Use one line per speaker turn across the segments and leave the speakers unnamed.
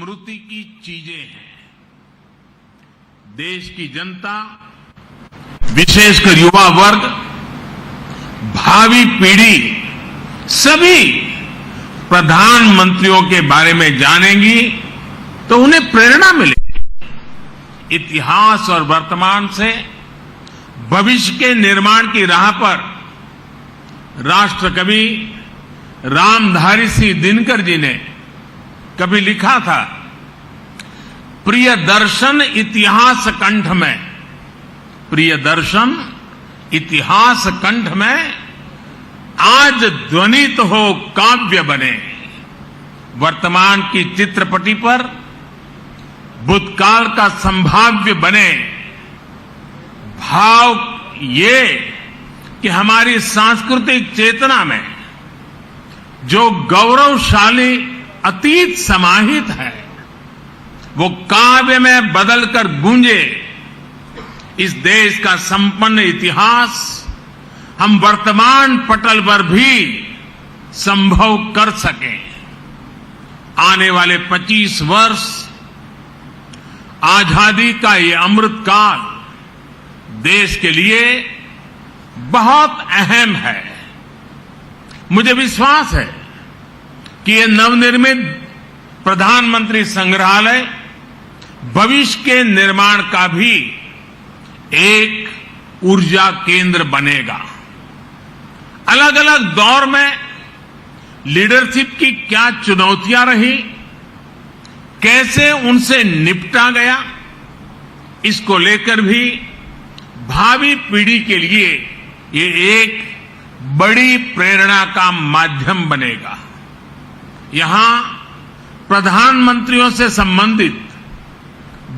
स्मृति की चीजें हैं। देश की जनता, विशेषकर युवा वर्ग, भावी पीढ़ी सभी प्रधानमंत्रियों के बारे में जानेंगी तो उन्हें प्रेरणा मिलेगी। इतिहास और वर्तमान से भविष्य के निर्माण की राह पर राष्ट्र कवि रामधारी सिंह दिनकर जी ने कभी लिखा था, प्रिय दर्शन इतिहास कंठ में, प्रिय दर्शन इतिहास कंठ में, आज ध्वनित हो काव्य बने। वर्तमान की चित्रपटी पर भूतकाल का संभाव्य बने। भाव ये कि हमारी सांस्कृतिक चेतना में जो गौरवशाली अतीत समाहित है वो काव्य में बदलकर गूंजे। इस देश का संपन्न इतिहास हम वर्तमान पटल पर भी संभव कर सकें। आने वाले 25 वर्ष आजादी का ये अमृत काल देश के लिए बहुत अहम है। मुझे विश्वास है कि ये नवनिर्मित प्रधानमंत्री संग्रहालय भविष्य के निर्माण का भी एक ऊर्जा केंद्र बनेगा। अलग अलग दौर में लीडरशिप की क्या चुनौतियां रही, कैसे उनसे निपटा गया, इसको लेकर भी भावी पीढ़ी के लिए ये एक बड़ी प्रेरणा का माध्यम बनेगा। यहां प्रधानमंत्रियों से संबंधित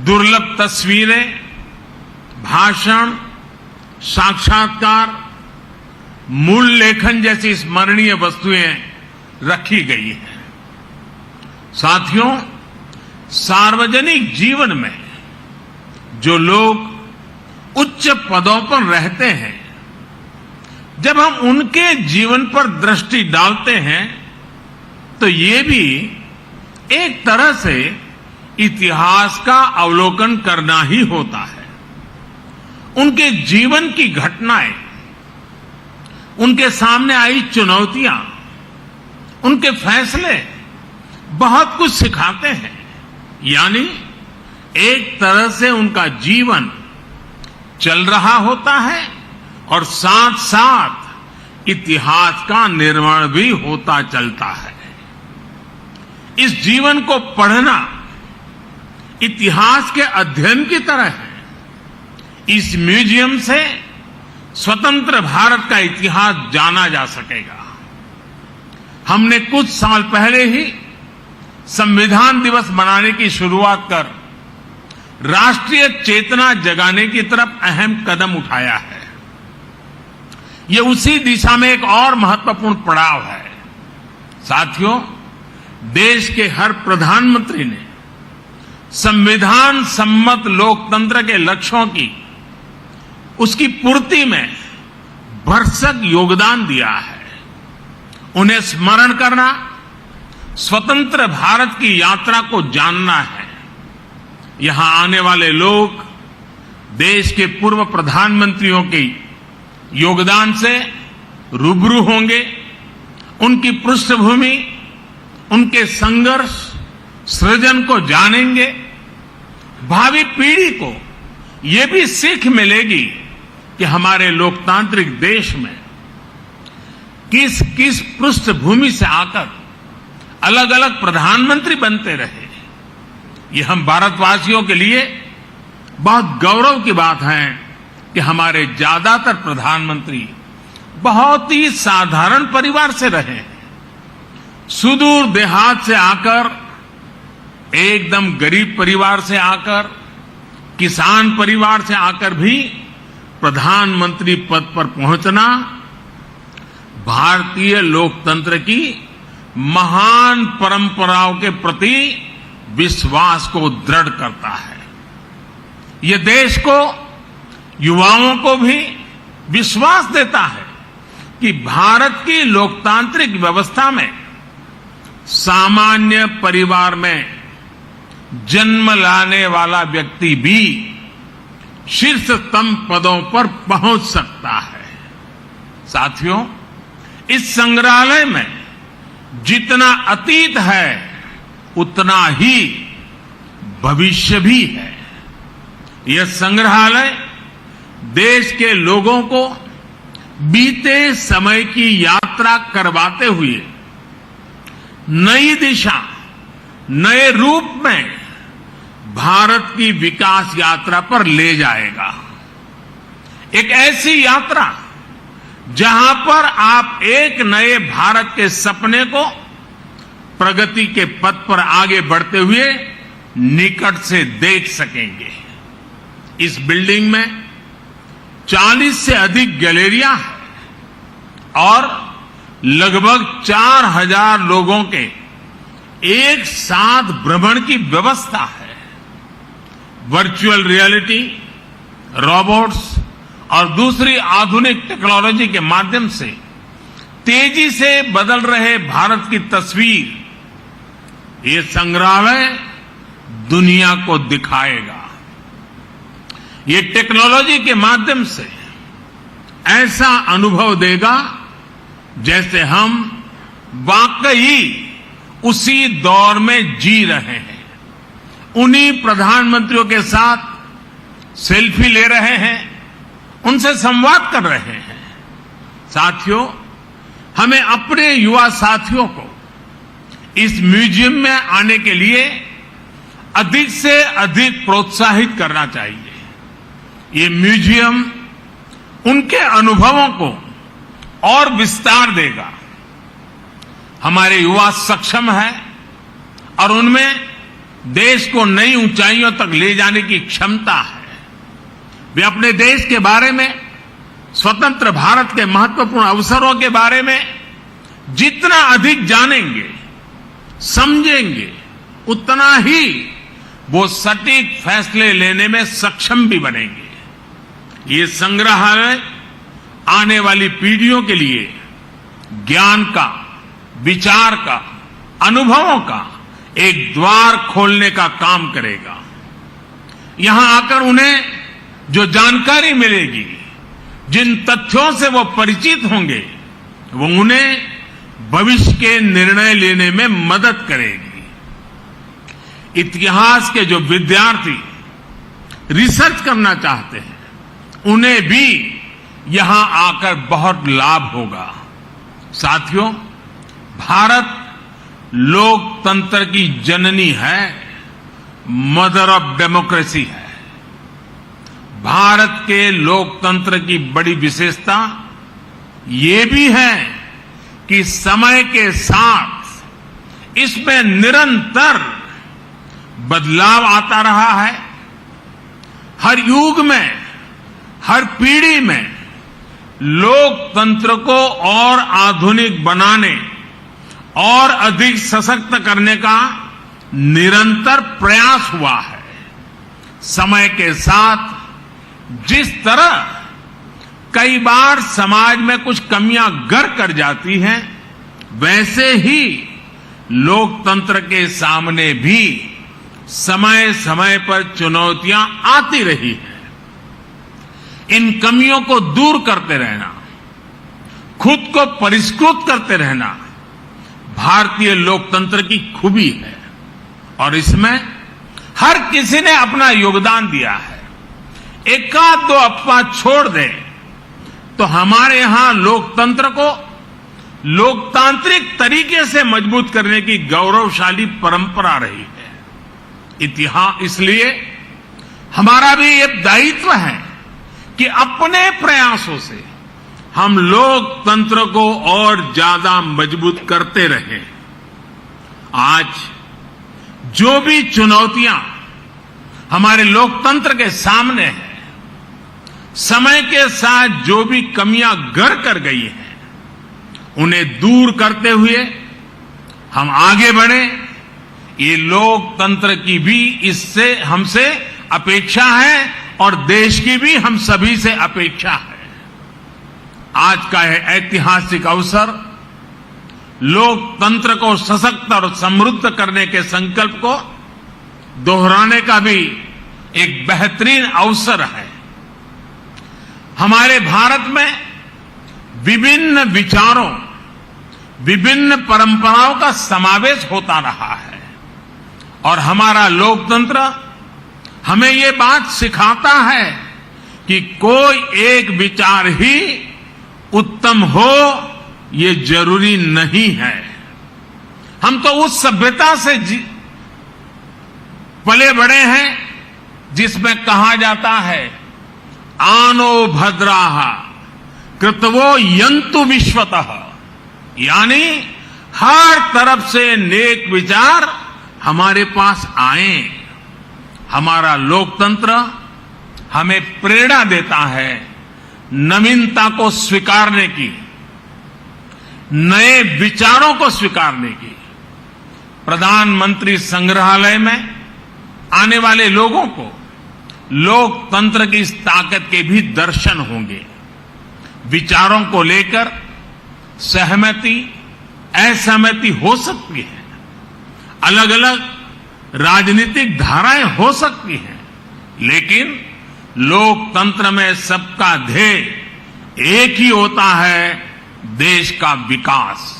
दुर्लभ तस्वीरें, भाषण, साक्षात्कार, मूल लेखन जैसी स्मरणीय वस्तुएं रखी गई हैं। साथियों, सार्वजनिक जीवन में जो लोग उच्च पदों पर रहते हैं, जब हम उनके जीवन पर दृष्टि डालते हैं तो ये भी एक तरह से इतिहास का अवलोकन करना ही होता है। उनके जीवन की घटनाएं, उनके सामने आई चुनौतियां, उनके फैसले बहुत कुछ सिखाते हैं। यानी एक तरह से उनका जीवन चल रहा होता है और साथ साथ इतिहास का निर्माण भी होता चलता है। इस जीवन को पढ़ना इतिहास के अध्ययन की तरह है। इस म्यूजियम से स्वतंत्र भारत का इतिहास जाना जा सकेगा। हमने कुछ साल पहले ही संविधान दिवस मनाने की शुरुआत कर राष्ट्रीय चेतना जगाने की तरफ अहम कदम उठाया है। ये उसी दिशा में एक और महत्वपूर्ण पड़ाव है। साथियों, देश के हर प्रधानमंत्री ने संविधान सम्मत लोकतंत्र के लक्ष्यों की, उसकी पूर्ति में भरसक योगदान दिया है। उन्हें स्मरण करना, स्वतंत्र भारत की यात्रा को जानना है। यहां आने वाले लोग देश के पूर्व प्रधानमंत्रियों के योगदान से रूबरू होंगे। उनकी पृष्ठभूमि, उनके संघर्ष, सृजन को जानेंगे। भावी पीढ़ी को ये भी सीख मिलेगी कि हमारे लोकतांत्रिक देश में किस किस पृष्ठभूमि से आकर अलग अलग प्रधानमंत्री बनते रहे। ये हम भारतवासियों के लिए बहुत गौरव की बात है कि हमारे ज्यादातर प्रधानमंत्री बहुत ही साधारण परिवार से रहे। सुदूर देहात से आकर, एकदम गरीब परिवार से आकर, किसान परिवार से आकर भी प्रधानमंत्री पद पर पहुंचना भारतीय लोकतंत्र की महान परंपराओं के प्रति विश्वास को दृढ़ करता है। ये देश को, युवाओं को भी विश्वास देता है कि भारत की लोकतांत्रिक व्यवस्था में सामान्य परिवार में जन्म लाने वाला व्यक्ति भी शीर्षतम पदों पर पहुंच सकता है। साथियों, इस संग्रहालय में जितना अतीत है उतना ही भविष्य भी है। यह संग्रहालय देश के लोगों को बीते समय की यात्रा करवाते हुए नई दिशा, नए रूप में भारत की विकास यात्रा पर ले जाएगा। एक ऐसी यात्रा जहां पर आप एक नए भारत के सपने को प्रगति के पथ पर आगे बढ़ते हुए निकट से देख सकेंगे। इस बिल्डिंग में 40 से अधिक गैलरियां हैं और लगभग 4000 लोगों के एक साथ भ्रमण की व्यवस्था है। वर्चुअल रियलिटी, रोबोट्स और दूसरी आधुनिक टेक्नोलॉजी के माध्यम से तेजी से बदल रहे भारत की तस्वीर ये संग्रहालय दुनिया को दिखाएगा। ये टेक्नोलॉजी के माध्यम से ऐसा अनुभव देगा जैसे हम वाकई उसी दौर में जी रहे हैं। उन्हीं प्रधानमंत्रियों के साथ सेल्फी ले रहे हैं, उनसे संवाद कर रहे हैं। साथियों, हमें अपने युवा साथियों को इस म्यूजियम में आने के लिए अधिक से अधिक प्रोत्साहित करना चाहिए। ये म्यूजियम उनके अनुभवों को और विस्तार देगा। हमारे युवा सक्षम है और उनमें देश को नई ऊंचाइयों तक ले जाने की क्षमता है। वे अपने देश के बारे में, स्वतंत्र भारत के महत्वपूर्ण अवसरों के बारे में जितना अधिक जानेंगे, समझेंगे, उतना ही वो सटीक फैसले लेने में सक्षम भी बनेंगे। ये संग्रहालय आने वाली पीढ़ियों के लिए ज्ञान का, विचार का, अनुभवों का एक द्वार खोलने का काम करेगा। यहां आकर उन्हें जो जानकारी मिलेगी, जिन तथ्यों से वो परिचित होंगे, वो उन्हें भविष्य के निर्णय लेने में मदद करेगी। इतिहास के जो विद्यार्थी रिसर्च करना चाहते हैं, उन्हें भी यहां आकर बहुत लाभ होगा। साथियों, भारत लोकतंत्र की जननी है, मदर ऑफ डेमोक्रेसी है। भारत के लोकतंत्र की बड़ी विशेषता ये भी है कि समय के साथ इसमें निरंतर बदलाव आता रहा है। हर युग में, हर पीढ़ी में लोकतंत्र को और आधुनिक बनाने और अधिक सशक्त करने का निरंतर प्रयास हुआ है। समय के साथ जिस तरह कई बार समाज में कुछ कमियां गर कर जाती हैं, वैसे ही लोकतंत्र के सामने भी समय समय पर चुनौतियां आती रही हैं। इन कमियों को दूर करते रहना, खुद को परिष्कृत करते रहना भारतीय लोकतंत्र की खूबी है और इसमें हर किसी ने अपना योगदान दिया है। एकाध दो अफवाह छोड़ दें तो हमारे यहां लोकतंत्र को लोकतांत्रिक तरीके से मजबूत करने की गौरवशाली परंपरा रही है। इतिहास इसलिए हमारा भी ये दायित्व है कि अपने प्रयासों से हम लोकतंत्र को और ज्यादा मजबूत करते रहें। आज जो भी चुनौतियां हमारे लोकतंत्र के सामने हैं, समय के साथ जो भी कमियां गर कर गई हैं, उन्हें दूर करते हुए हम आगे बढ़ें। ये लोकतंत्र की भी इससे हमसे अपेक्षा है और देश की भी हम सभी से अपेक्षा है। आज का यह ऐतिहासिक अवसर लोकतंत्र को सशक्त और समृद्ध करने के संकल्प को दोहराने का भी एक बेहतरीन अवसर है। हमारे भारत में विभिन्न विचारों, विभिन्न परंपराओं का समावेश होता रहा है और हमारा लोकतंत्र हमें ये बात सिखाता है कि कोई एक विचार ही उत्तम हो ये जरूरी नहीं है। हम तो उस सभ्यता से पले बड़े हैं जिसमें कहा जाता है आनो भद्राः कृतवो यन्तु विश्वतः, यानी हर तरफ से नेक विचार हमारे पास आए। हमारा लोकतंत्र हमें प्रेरणा देता है नवीनता को स्वीकारने की, नए विचारों को स्वीकारने की। प्रधानमंत्री संग्रहालय में आने वाले लोगों को लोकतंत्र की इस ताकत के भी दर्शन होंगे। विचारों को लेकर सहमति, असहमति हो सकती है, अलग अलग राजनीतिक धाराएं हो सकती हैं, लेकिन लोकतंत्र में सबका ध्येय एक ही होता है, देश का विकास।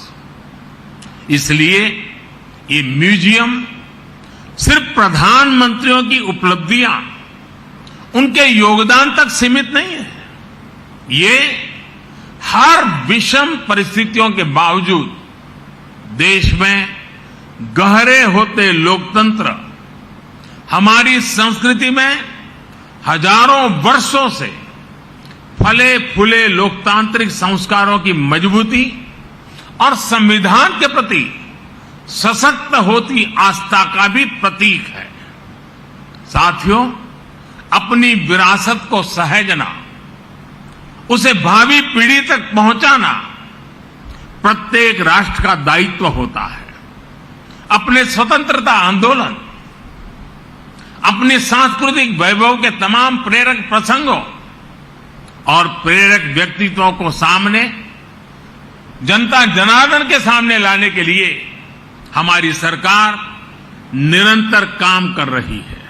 इसलिए ये म्यूजियम सिर्फ प्रधानमंत्रियों की उपलब्धियां, उनके योगदान तक सीमित नहीं है। ये हर विषम परिस्थितियों के बावजूद देश में गहरे होते लोकतंत्र, हमारी संस्कृति में हजारों वर्षों से फले फूले लोकतांत्रिक संस्कारों की मजबूती और संविधान के प्रति सशक्त होती आस्था का भी प्रतीक है। साथियों, अपनी विरासत को सहेजना, उसे भावी पीढ़ी तक पहुंचाना प्रत्येक राष्ट्र का दायित्व होता है। अपने स्वतंत्रता आंदोलन, अपने सांस्कृतिक वैभव के तमाम प्रेरक प्रसंगों और प्रेरक व्यक्तित्वों को सामने, जनता जनार्दन के सामने लाने के लिए हमारी सरकार निरंतर काम कर रही है।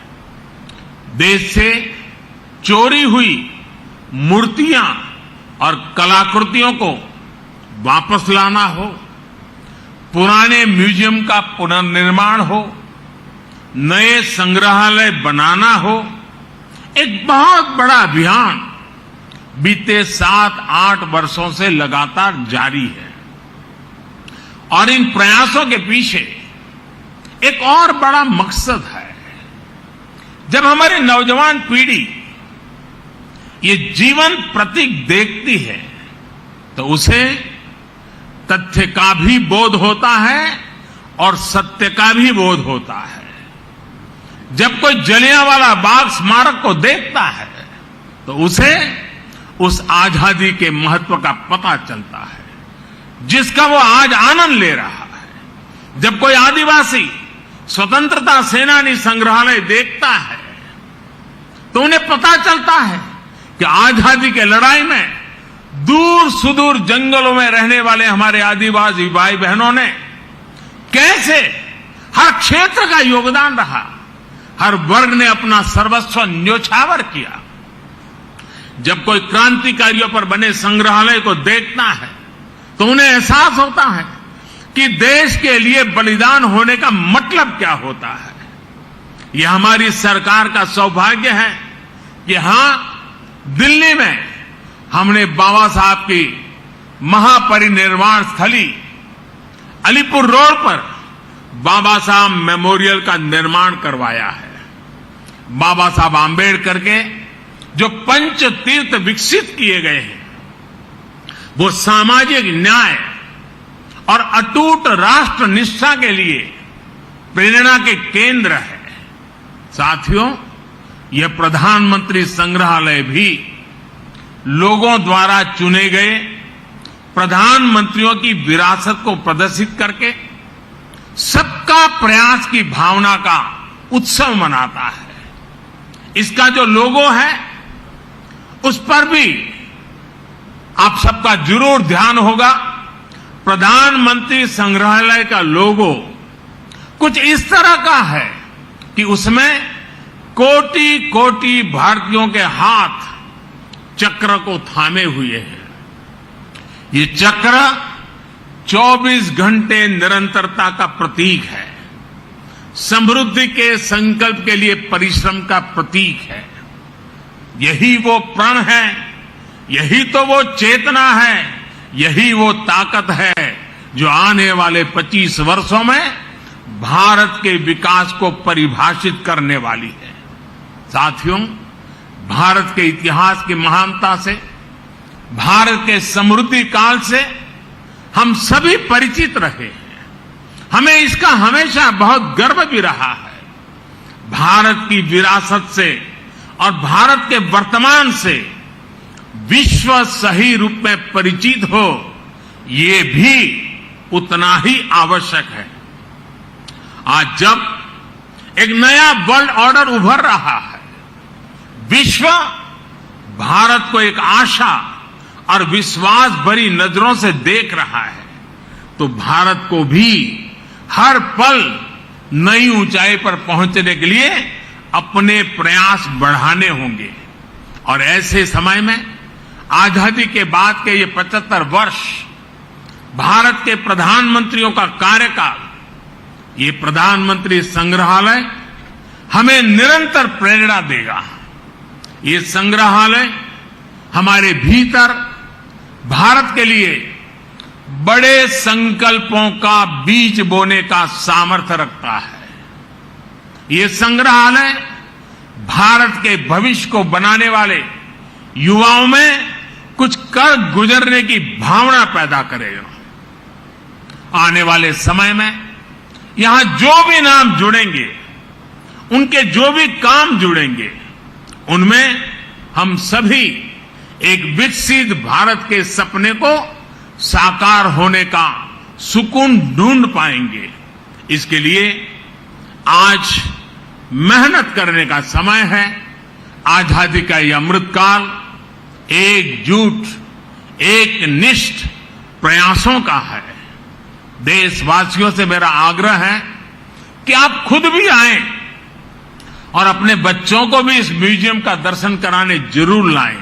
देश से चोरी हुई मूर्तियां और कलाकृतियों को वापस लाना हो, पुराने म्यूजियम का पुनर्निर्माण हो, नए संग्रहालय बनाना हो, एक बहुत बड़ा अभियान बीते 7-8 वर्षों से लगातार जारी है। और इन प्रयासों के पीछे एक और बड़ा मकसद है। जब हमारी नौजवान पीढ़ी ये जीवन प्रतीक देखती है तो उसे तथ्य का भी बोध होता है और सत्य का भी बोध होता है। जब कोई जलियांवाला बाग स्मारक को देखता है तो उसे उस आजादी के महत्व का पता चलता है जिसका वो आज आनंद ले रहा है। जब कोई आदिवासी स्वतंत्रता सेनानी संग्रहालय देखता है तो उन्हें पता चलता है कि आजादी के लड़ाई में दूर सुदूर जंगलों में रहने वाले हमारे आदिवासी भाई बहनों ने कैसे हर क्षेत्र का योगदान रहा, हर वर्ग ने अपना सर्वस्व न्योछावर किया। जब कोई क्रांतिकारियों पर बने संग्रहालय को देखता है तो उन्हें एहसास होता है कि देश के लिए बलिदान होने का मतलब क्या होता है। यह हमारी सरकार का सौभाग्य है कि हां, दिल्ली में हमने बाबा साहब की महापरिनिर्वाण स्थली अलीपुर रोड पर बाबा साहब मेमोरियल का निर्माण करवाया है। बाबा साहब आंबेडकर के जो पंच तीर्थ विकसित किए गए हैं वो सामाजिक न्याय और अटूट राष्ट्र निष्ठा के लिए प्रेरणा के केंद्र है। साथियों, यह प्रधानमंत्री संग्रहालय भी लोगों द्वारा चुने गए प्रधानमंत्रियों की विरासत को प्रदर्शित करके सबका प्रयास की भावना का उत्सव मनाता है। इसका जो लोगो है उस पर भी आप सबका जरूर ध्यान होगा। प्रधानमंत्री संग्रहालय का लोगो कुछ इस तरह का है, कि उसमें कोटि कोटि भारतीयों के हाथ चक्र को थामे हुए हैं। ये चक्र 24 घंटे निरंतरता का प्रतीक है, समृद्धि के संकल्प के लिए परिश्रम का प्रतीक है। यही वो प्रण है, यही तो वो चेतना है, यही वो ताकत है जो आने वाले 25 वर्षों में भारत के विकास को परिभाषित करने वाली है। साथियों, भारत के इतिहास की महानता से, भारत के समृद्धि काल से हम सभी परिचित रहे हैं। हमें इसका हमेशा बहुत गर्व भी रहा है। भारत की विरासत से और भारत के वर्तमान से विश्व सही रूप में परिचित हो, ये भी उतना ही आवश्यक है। आज जब एक नया वर्ल्ड ऑर्डर उभर रहा है, विश्व भारत को एक आशा और विश्वास भरी नजरों से देख रहा है, तो भारत को भी हर पल नई ऊंचाई पर पहुंचने के लिए अपने प्रयास बढ़ाने होंगे। और ऐसे समय में आजादी के बाद के ये 75 वर्ष, भारत के प्रधानमंत्रियों का कार्यकाल, ये प्रधानमंत्री संग्रहालय हमें निरंतर प्रेरणा देगा। ये संग्रहालय हमारे भीतर भारत के लिए बड़े संकल्पों का बीज बोने का सामर्थ्य रखता है। ये संग्रहालय भारत के भविष्य को बनाने वाले युवाओं में कुछ कर गुजरने की भावना पैदा करेगा। आने वाले समय में यहां जो भी नाम जुड़ेंगे, उनके जो भी काम जुड़ेंगे, उनमें हम सभी एक विकसित भारत के सपने को साकार होने का सुकून ढूंढ पाएंगे। इसके लिए आज मेहनत करने का समय है। आजादी का यह अमृतकाल एकजुट, एकनिष्ठ प्रयासों का है। देशवासियों से मेरा आग्रह है कि आप खुद भी आएं और अपने बच्चों को भी इस म्यूजियम का दर्शन कराने जरूर लाएं।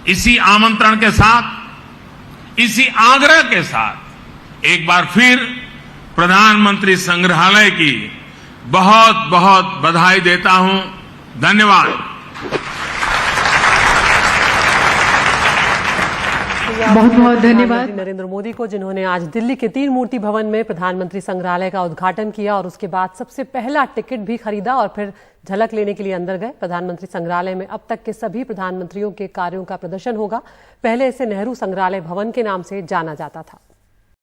इसी आमंत्रण के साथ, इसी आग्रह के साथ एक बार फिर प्रधानमंत्री संग्रहालय की बहुत बहुत बधाई देता हूं। धन्यवाद।
बहुत बहुत धन्यवाद
नरेंद्र मोदी को, जिन्होंने आज दिल्ली के 3 मूर्ति भवन में प्रधानमंत्री संग्रहालय का उद्घाटन किया और उसके बाद सबसे पहला टिकट भी खरीदा और फिर झलक लेने के लिए अंदर गए। प्रधानमंत्री संग्रहालय में अब तक के सभी प्रधानमंत्रियों के कार्यों का प्रदर्शन होगा। पहले इसे नेहरू संग्रहालय भवन के नाम से जाना जाता था।